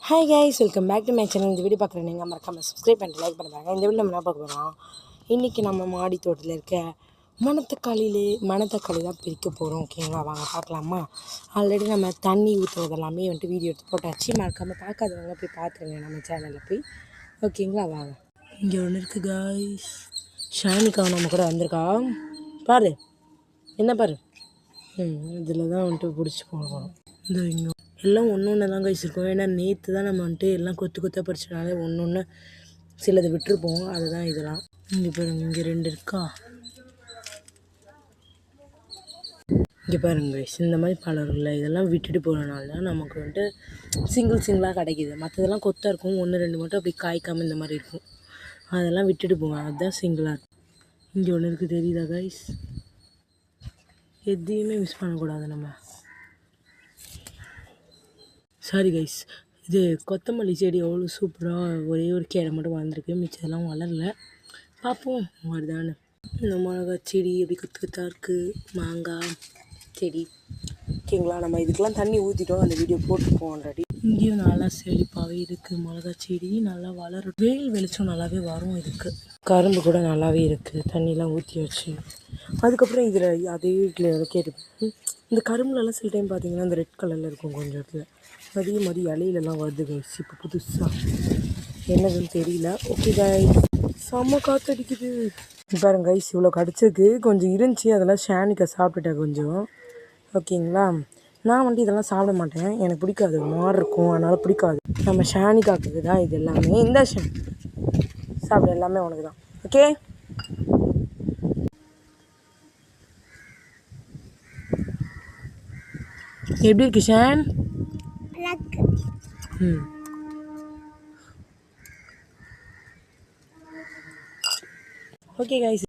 Hi guys, welcome back to my channel. இந்த video பார்க்குறேன் நீங்கள் மறக்காமல் சப்ஸ்கிரைப் பண்ணிட்டு லைக் பண்ணுறாங்க. இந்த வீடியோ நம்ம என்ன பார்க்க போகிறோம், இன்றைக்கி நம்ம மாடி தோட்டத்தில் இருக்க மணத்தக்காளி தான் பிரிக்க போகிறோம். ஓகேங்களா, வாங்க பார்க்கலாமா. ஆல்ரெடி நம்ம தண்ணி ஊற்றுறது எல்லாமே வீடியோ எடுத்து போட்டாச்சு. மறக்காமல் பார்க்காதவங்க போய் பார்த்துருங்க நம்ம சேனலில் போய். ஓகேங்களா, வாங்க. இங்கே ஒன்று இருக்குது கைஸ், ஷானிகா நம்ம கூட வந்திருக்கா. பாரு என்ன பாரு, இதில் தான் பிடிச்சி போகணும். இந்த இங்கே எல்லாம் ஒன்று தான் கைஸ் இருக்கும். ஏன்னா நேற்று தான் நம்ம எல்லாம் கொத்தாக பறிச்சனால ஒன்று சிலதை விட்டுருப்போம். அதுதான் இதெல்லாம். இங்கே பாருங்க, இங்கே 2 இருக்கா. இங்கே பாருங்க கைஸ், இந்த மாதிரி பழம் இருக்குல்ல, இதெல்லாம் விட்டுட்டு போகிறனால தான் நமக்கு சிங்கிளாக கிடைக்கிது. மற்றதெல்லாம் கொத்தாக இருக்கும், 1-2 மட்டும் அப்படி காய்க்காமல் இந்த மாதிரி இருக்கும். அதெல்லாம் விட்டுட்டு போவேன், அதுதான் சிங்கிளாக இருக்கும். இங்கே ஒன்று இருக்குது, தெரியுதா கைஸ்? எதையுமே மிஸ் பண்ணக்கூடாது நம்ம. சாரி கைஸ், இது கொத்தமல்லி செடி எவ்வளோ சூப்பராக ஒரே ஒரு கீரை மட்டும் வளர்ந்துருக்கு, மிச்சதெல்லாம் வளரல. பார்ப்போம் வருதான்னு. இந்த மிளகா செடி எப்படி கொத்தாக இருக்குது, மாங்காய் செடி. ஓகேங்களா, நம்ம இதுக்கெல்லாம் தண்ணி ஊற்றிட்டோம், அந்த வீடியோ போட்டுப்போம் ஆல்ரெடி. இங்கேயும் நல்லா செழிப்பாகவே இருக்குது, மிளகா செடி நல்லா வளரும். வெளிச்சம் நல்லாவே வரும். இருக்குது கரும்பு கூட நல்லாவே இருக்குது, தண்ணிலாம் ஊற்றி வச்சு. அதுக்கப்புறம் இதில் அதே இதில் கேட்டுப்பேன், இந்த கரும்புலலாம் சில டைம் பார்த்தீங்கன்னா இந்த ரெட் கலரில் இருக்கும் கொஞ்சம் இடத்துல. அதே மாதிரி இலையிலலாம் வருது கைஸ் இப்போ புதுசாக, என்னதுன்னு தெரியல. ஓகே கைஸ், செம்ம காற்றடிக்குது பாருங்க கைஸ். இவ்வளோ கடிச்சிருக்கு, கொஞ்சம் இருந்துச்சு, அதெல்லாம் ஷானிக்கா சாப்பிட்டுட்டேன் கொஞ்சம். ஓகேங்களா, நான் இதெல்லாம் சாப்பிட மாட்டேன், எனக்கு பிடிக்காது, மாறு இருக்கும், அதனால் பிடிக்காது. நம்ம ஷானிக்காக்கு தான் இது எல்லாமே. இந்த சாப்பிட எல்லாமே உனக்கு தான். ஓகே, எப்படி இருக்கு ஷான்? Okay guys,